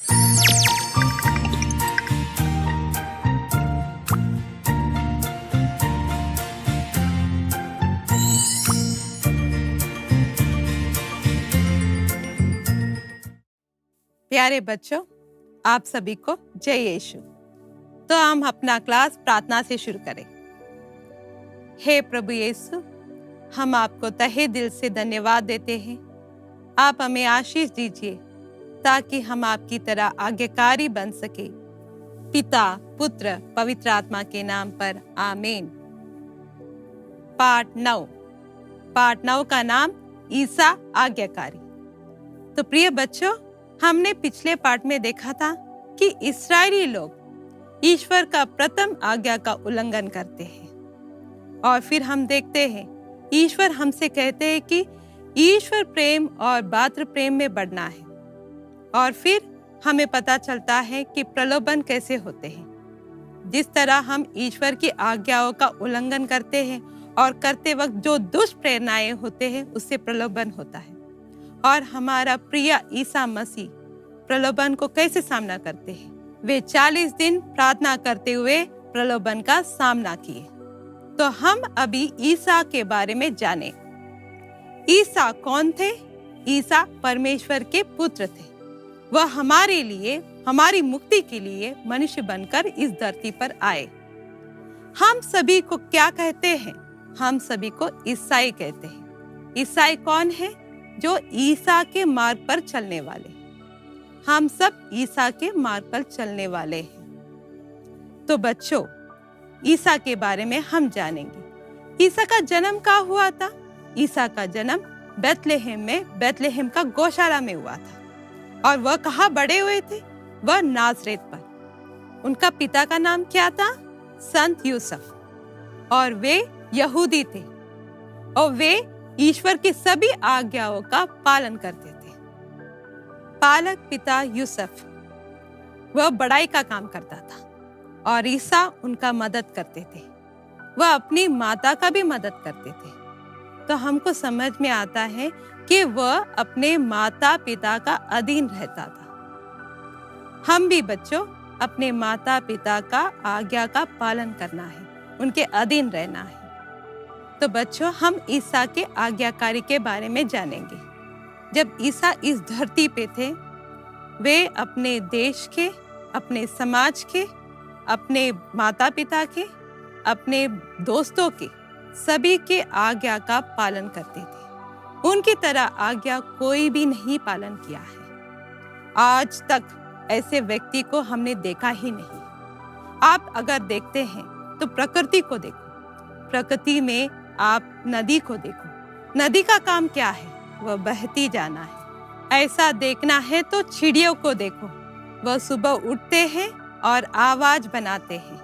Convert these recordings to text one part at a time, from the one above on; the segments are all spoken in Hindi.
प्यारे बच्चों, आप सभी को जय यीशु। तो हम अपना क्लास प्रार्थना से शुरू करें। हे प्रभु यीशु, हम आपको तहे दिल से धन्यवाद देते हैं। आप हमें आशीष दीजिए ताकि हम आपकी तरह आज्ञाकारी बन सके। पिता, पुत्र, पवित्र आत्मा के नाम पर आमीन। पाठ 9 का नाम ईसा आज्ञाकारी। तो प्रिय बच्चों, हमने पिछले पाठ में देखा था कि इस्राएली लोग ईश्वर का प्रथम आज्ञा का उल्लंघन करते हैं, और फिर हम देखते हैं ईश्वर हमसे कहते हैं कि ईश्वर प्रेम और भातृ प्रेम में बढ़ना है। और फिर हमें पता चलता है कि प्रलोभन कैसे होते हैं। जिस तरह हम ईश्वर की आज्ञाओं का उल्लंघन करते हैं और करते वक्त जो दुष्ट प्रेरणाएं होते हैं, उससे प्रलोभन होता है। और हमारा प्रिय ईसा मसीह प्रलोभन को कैसे सामना करते हैं? वे 40 दिन प्रार्थना करते हुए प्रलोभन का सामना किए। तो हम अभी ईसा के बारे में जाने। ईसा कौन थे? ईसा परमेश्वर के पुत्र थे। वह हमारे लिए, हमारी मुक्ति के लिए मनुष्य बनकर इस धरती पर आए। हम सभी को क्या कहते हैं? हम सभी को ईसाई कहते हैं। ईसाई कौन है? जो ईसा के मार्ग पर चलने वाले। हम सब ईसा के मार्ग पर चलने वाले हैं। तो बच्चों, ईसा के बारे में हम जानेंगे। ईसा का जन्म कहाँ हुआ था? ईसा का जन्म बेथलेहम का गौशाला में हुआ था। और वह कहाँ बड़े हुए थे? वह नाज़रेत पर। उनका पिता का नाम क्या था? संत यूसुफ। और वे यहूदी थे, और वे ईश्वर की सभी आज्ञाओं का पालन करते थे। पालक पिता यूसुफ, वह बड़ाई का काम करता था, और ईसा उनका मदद करते थे। वह अपनी माता का भी मदद करते थे। तो हमको समझ में आता है कि वह अपने माता पिता का अधीन रहता था। हम भी बच्चों अपने माता पिता का आज्ञा का पालन करना है, उनके अधीन रहना है। तो बच्चों, हम ईसा के आज्ञाकारी के बारे में जानेंगे। जब ईसा इस धरती पे थे, वे अपने देश के, अपने समाज के, अपने माता पिता के, अपने दोस्तों के, सभी के आज्ञा का पालन करते थे। उनकी तरह आज्ञा कोई भी नहीं पालन किया है। आज तक ऐसे व्यक्ति को हमने देखा ही नहीं। आप अगर देखते हैं तो प्रकृति को देखो। प्रकृति में आप नदी को देखो। नदी का काम क्या है? वह बहती जाना है। ऐसा देखना है तो चिड़ियों को देखो। वह सुबह उठते हैं और आवाज बनाते हैं।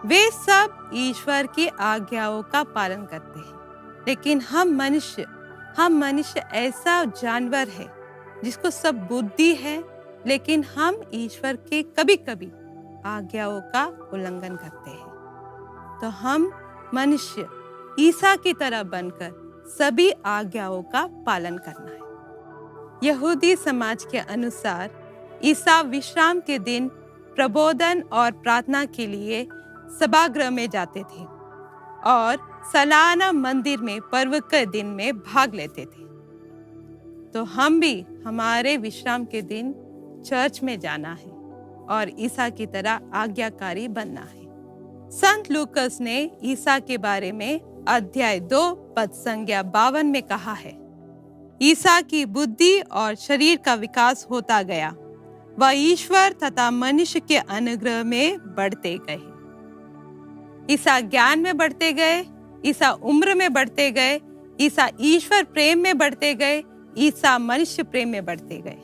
वे सब ईश्वर की आज्ञाओं का पालन करते हैं। लेकिन हम मनुष्य ऐसा जानवर है जिसको सब बुद्धि है, लेकिन हम ईश्वर के कभी-कभी आज्ञाओं का उल्लंघन करते हैं। तो हम मनुष्य ईसा की तरह बनकर सभी आज्ञाओं का पालन करना है। यहूदी समाज के अनुसार ईसा विश्राम के दिन प्रबोधन और प्रार्थना के लिए सभागृह में जाते थे और सालाना मंदिर में पर्व के दिन में भाग लेते थे। तो हम भी हमारे विश्राम के दिन चर्च में जाना है और ईसा की तरह आज्ञाकारी बनना है। संत लूकस ने ईसा के बारे में अध्याय 2 पद संज्ञा 52 में कहा है, ईसा की बुद्धि और शरीर का विकास होता गया। वह ईश्वर तथा मनुष्य के अनुग्रह में बढ़ते गए। ईसा ज्ञान में बढ़ते गए, ईसा उम्र में बढ़ते गए, ईसा ईश्वर प्रेम में बढ़ते गए, ईसा मनुष्य प्रेम में बढ़ते गए।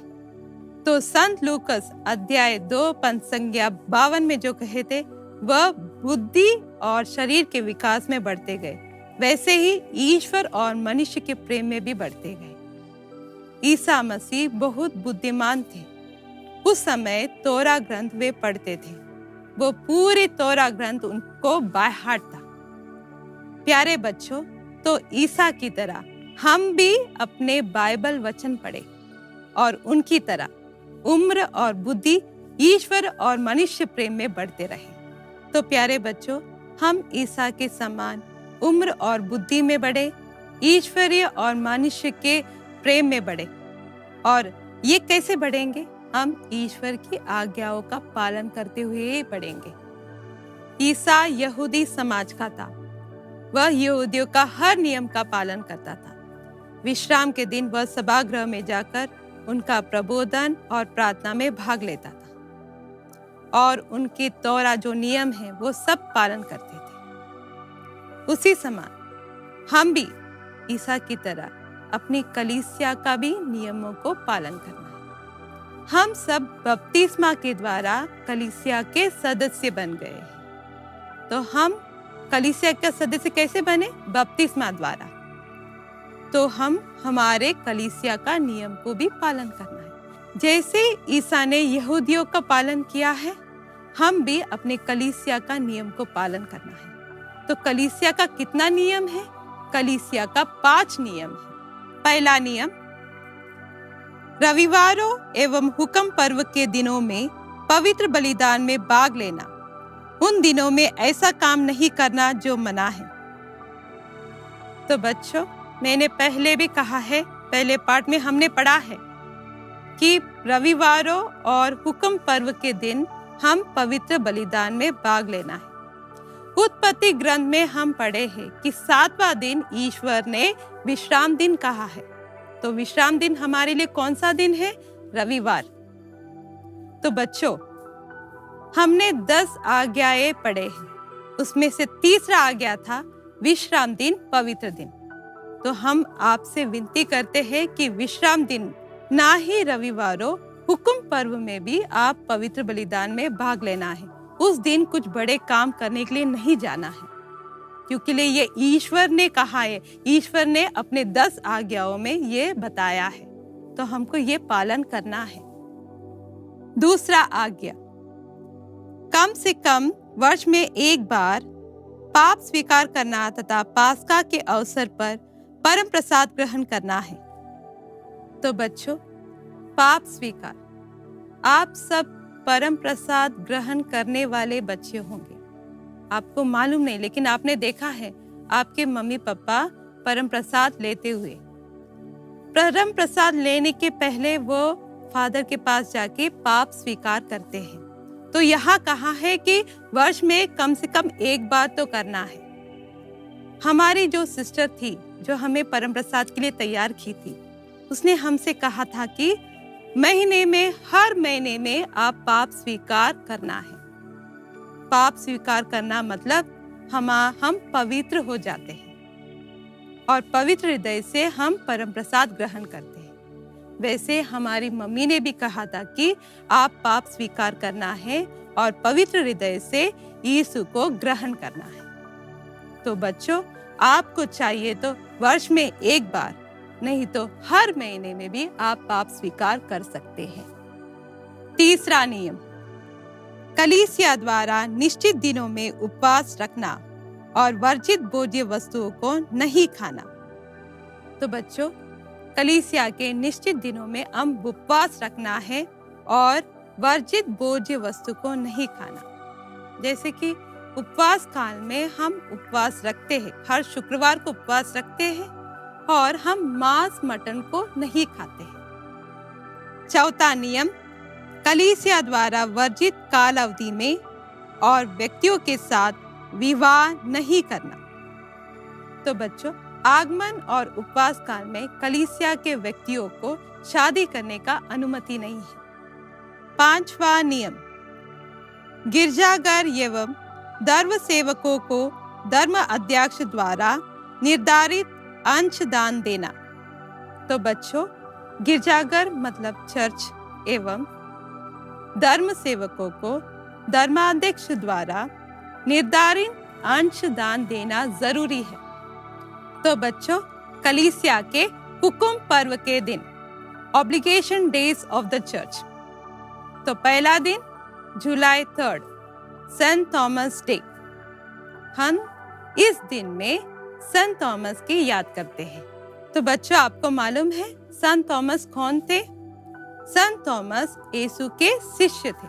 तो संत लूकस अध्याय 2 पद संज्ञा 52 में जो कहे थे, वह बुद्धि और शरीर के विकास में बढ़ते गए, वैसे ही ईश्वर और मनुष्य के प्रेम में भी बढ़ते गए। ईसा मसीह बहुत बुद्धिमान थे। उस समय तोरा ग्रंथ वे पढ़ते थे। वो पूरी तोरा ग्रंथ उनको बाय हार्ट था। प्यारे बच्चों, तो ईसा की तरह हम भी अपने बाइबल वचन पढ़े और उनकी तरह उम्र और बुद्धि ईश्वर और मनुष्य प्रेम में बढ़ते रहे। तो प्यारे बच्चों, हम ईसा के समान उम्र और बुद्धि में बढ़े, ईश्वरीय और मनुष्य के प्रेम में बढ़े। और ये कैसे बढ़ेंगे? हम ईश्वर की आज्ञाओं का पालन करते हुए ही बढ़ेंगे। ईसा यहूदी समाज का था। वह यहूदियों का हर नियम का पालन करता था। विश्राम के दिन वह सभागृह में जाकर उनका प्रबोधन और प्रार्थना में भाग लेता था और उनकी तौरा जो नियम है वो सब पालन करते थे। उसी समान हम भी ईसा की तरह अपनी कलीसिया का भी नियमों को पालन करना है। हम सब बपतिस्मा के द्वारा कलीसिया के सदस्य बन गए हैं। तो हम कलीसिया का सदस्य कैसे बने? बपतिस्मा द्वारा। तो हम हमारे कलीसिया का नियम को भी पालन करना है। जैसे ईसा ने यहूदियों का पालन किया है, हम भी अपने कलीसिया का नियम को पालन करना है। तो कलीसिया का कितना नियम है? कलीसिया का 5 नियम है। पहला नियम, रविवारों एवं हुक्म पर्व के दिनों में पवित्र बलिदान में भाग लेना। उन दिनों में ऐसा काम नहीं करना जो मना है। तो बच्चों, मैंने पहले भी कहा है, पहले पाठ में हमने पढ़ा है कि रविवारों और हुक्म पर्व के दिन हम पवित्र बलिदान में भाग लेना है। उत्पत्ति ग्रंथ में हम पढ़े हैं कि 7वां दिन ईश्वर ने विश्राम दिन कहा है। तो विश्राम दिन हमारे लिए कौन सा दिन है? रविवार। तो बच्चों, हमने 10 आज्ञाएं पढ़े हैं। उसमें से तीसरा आज्ञा था विश्राम दिन, पवित्र दिन। तो हम आपसे विनती करते हैं कि विश्राम दिन, ना ही रविवारों, हुक्म पर्व में भी आप पवित्र बलिदान में भाग लेना है। उस दिन कुछ बड़े काम करने के लिए नहीं जाना है, क्योंकि ये ईश्वर ने कहा है। ईश्वर ने अपने 10 आज्ञाओं में ये बताया है, तो हमको ये पालन करना है। दूसरा आज्ञा, कम से कम वर्ष में एक बार पाप स्वीकार करना तथा पास्का के अवसर पर परम प्रसाद ग्रहण करना है। तो बच्चों, पाप स्वीकार, आप सब परम प्रसाद ग्रहण करने वाले बच्चे होंगे। आपको मालूम नहीं, लेकिन आपने देखा है आपके मम्मी पापा परम प्रसाद लेते हुए। परम प्रसाद लेने के पहले वो फादर के पास जाके पाप स्वीकार करते हैं। तो यहाँ कहा है कि वर्ष में कम से कम एक बार तो करना है। हमारी जो सिस्टर थी, जो हमें परम प्रसाद के लिए तैयार की थी, उसने हमसे कहा था कि हर महीने में आप पाप स्वीकार करना है। पाप स्वीकार करना मतलब हम पवित्र हो जाते हैं और पवित्र हृदय से हम परम प्रसाद ग्रहण करते हैं। वैसे हमारी मम्मी ने भी कहा था कि आप पाप स्वीकार करना है और पवित्र हृदय से यीशु को ग्रहण करना है। तो बच्चों, आपको चाहिए तो वर्ष में एक बार, नहीं तो हर महीने में भी आप पाप स्वीकार कर सकते हैं। तीसरा नियम, कलीसिया द्वारा निश्चित दिनों में उपवास रखना और वर्जित भोज्य वस्तुओं को नहीं खाना। तो बच्चों, कलीसिया के निश्चित दिनों में हम उपवास रखना है और वर्जित भोज्य वस्तु को नहीं खाना। जैसे कि उपवास काल में हम उपवास रखते हैं, हर शुक्रवार को उपवास रखते हैं और हम मांस मटन को नहीं खाते हैं। चौथा नियम, कलीसिया द्वारा वर्जित काल अवधि में और व्यक्तियों के साथ विवाह नहीं करना। तो बच्चों, आगमन और उपवास काल में कलीसिया के व्यक्तियों को शादी करने का अनुमति नहीं है। पांचवा नियम, गिरजाघर एवं धर्म सेवकों को धर्म अध्यक्ष द्वारा निर्धारित अंश दान देना। तो बच्चों, गिरजाघर मतलब चर्च एवं धर्म सेवकों को धर्माध्यक्ष द्वारा निर्धारित अंश दान देना जरूरी है। तो बच्चों, कलीसिया के हुक्म पर्व के दिन, obligation days of the church. तो पहला दिन जुलाई 3, सेंट थॉमस डे। हम इस दिन में संत थॉमस की याद करते हैं। तो बच्चों, आपको मालूम है संत थॉमस कौन थे? संत थॉमस यीशु के शिष्य थे।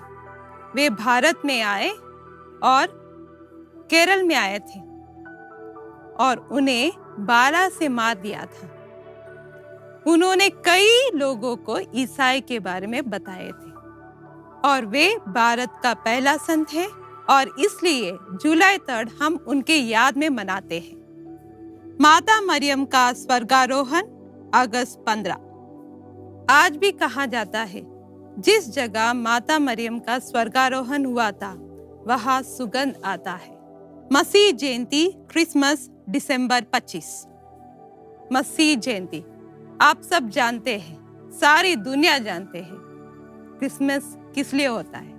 वे भारत में आए और केरल में आए थे और उन्हें 12 से मार दिया था। उन्होंने कई लोगों को ईसाई के बारे में बताए थे और वे भारत का पहला संत है और इसलिए जुलाई 3 हम उनके याद में मनाते हैं। माता मरियम का स्वर्गारोहण अगस्त 15। आज भी कहा जाता है जिस जगह माता मरियम का स्वर्गारोहण हुआ था वहां सुगंध आता है। मसीह जयंती क्रिसमस दिसंबर 25। मसीह जयंती आप सब जानते हैं, सारी दुनिया जानते हैं क्रिसमस किस लिए होता है।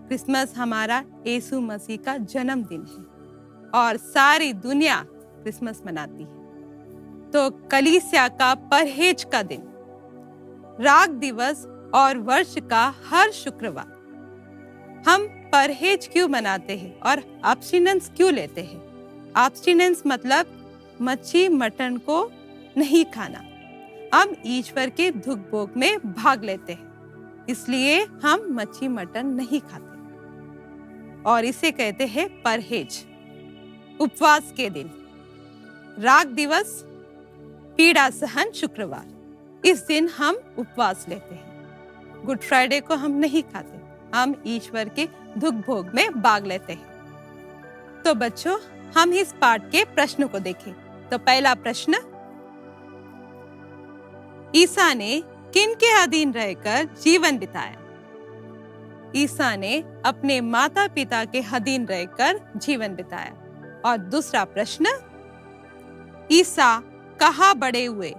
क्रिसमस हमारा यीशु मसीह का जन्मदिन है और सारी दुनिया क्रिसमस मनाती है। तो कलीसिया का परहेज का दिन, राग दिवस और वर्ष का हर शुक्रवार हम परहेज क्यों मनाते हैं और एब्स्टिनेंस क्यों लेते हैं। एब्स्टिनेंस मतलब मच्छी मटन को नहीं खाना। हम ईश्वर के दुख भोग में भाग लेते हैं, इसलिए हम मच्छी मटन नहीं खाते और इसे कहते हैं परहेज। उपवास के दिन, राग दिवस, पीड़ा सहन शुक्रवार, इस दिन हम उपवास लेते हैं। गुड फ्राइडे को हम नहीं खाते, हम ईश्वर के दुख भोग में भाग लेते हैं। तो बच्चों, हम इस पाठ के प्रश्न को देखें। तो पहला प्रश्न, ईसा ने किन के अधीन रहकर जीवन बिताया? ईसा ने अपने माता पिता के अधीन रहकर जीवन बिताया। और दूसरा प्रश्न, ईसा कहाँ बड़े हुए?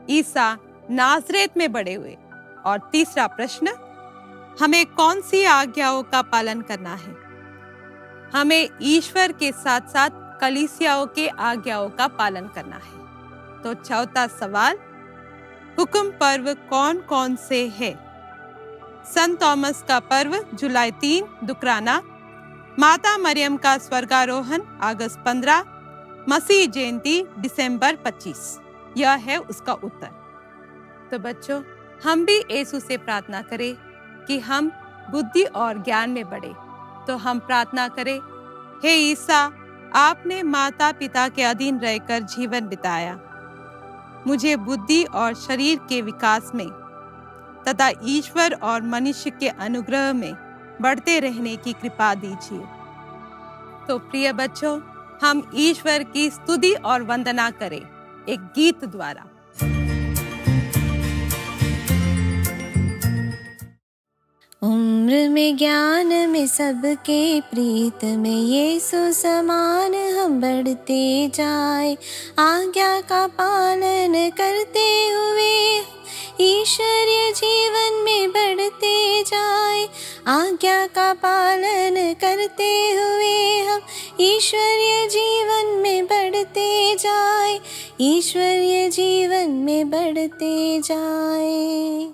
ईसा नाज़रेत में बड़े हुए। और तीसरा प्रश्न, हमें कौन सी आज्ञाओं का पालन करना है? हमें ईश्वर के साथ साथ कलीसियाओं के आज्ञाओं का पालन करना है। तो चौथा सवाल, हुक्म पर्व कौन कौन से है? संत थॉमस का पर्व जुलाई 3 दुकराना, माता मरियम का स्वर्गारोहण अगस्त 15, मसीह जयंती दिसंबर 25। यह है उसका उत्तर। तो बच्चों, हम भी यीशु से प्रार्थना करें कि हम बुद्धि और ज्ञान में बढ़े। तो हम प्रार्थना करें, हे ईसा, आपने माता पिता के अधीन रहकर जीवन बिताया। मुझे बुद्धि और शरीर के विकास में तथा ईश्वर और मनुष्य के अनुग्रह में बढ़ते रहने की कृपा दीजिए। तो प्रिय बच्चों, हम ईश्वर की स्तुति और वंदना करें एक गीत द्वारा। उम्र में ज्ञान में सबके प्रीत में यीशु समान हम बढ़ते जाए। आज्ञा का पालन करते हुए ईश्वरीय जीवन में बढ़ते जाए। आज्ञा का पालन करते हुए हम ईश्वरीय जीवन में बढ़ते जाए। ईश्वरीय जीवन में बढ़ते जाए।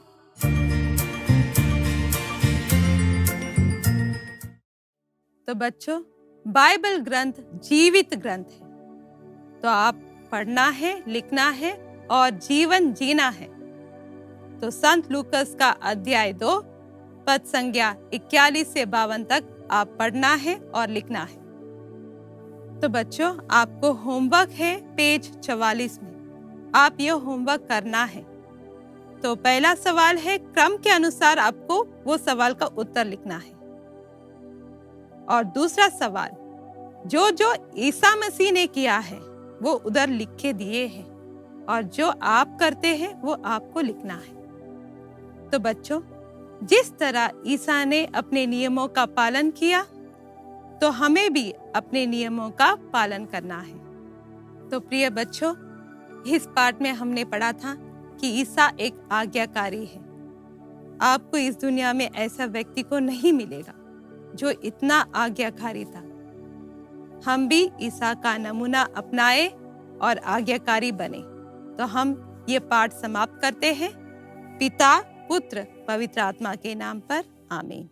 तो बच्चों, बाइबल ग्रंथ जीवित ग्रंथ है। तो आप पढ़ना है, लिखना है और जीवन जीना है। तो संत लूकस का अध्याय 2 पद संज्ञा 41 से 52 तक आप पढ़ना है और लिखना है। तो बच्चों, आपको होमवर्क है पेज 44 में। आप यह होमवर्क करना है। तो पहला सवाल है, क्रम के अनुसार आपको वो सवाल का उत्तर लिखना है। और दूसरा सवाल, जो जो ईसा मसीह ने किया है वो उधर लिख के दिए हैं और जो आप करते हैं वो आपको लिखना है। तो बच्चों, जिस तरह ईसा ने अपने नियमों का पालन किया, तो हमें भी अपने नियमों का पालन करना है। तो प्रिय बच्चों, इस पाठ में हमने पढ़ा था कि ईसा एक आज्ञाकारी है। आपको इस दुनिया में ऐसा व्यक्ति को नहीं मिलेगा जो इतना आज्ञाकारी था। हम भी ईसा का नमूना अपनाए और आज्ञाकारी बने। तो हम ये पाठ समाप्त करते हैं। पिता, पुत्र, पवित्र आत्मा के नाम पर, आमीन।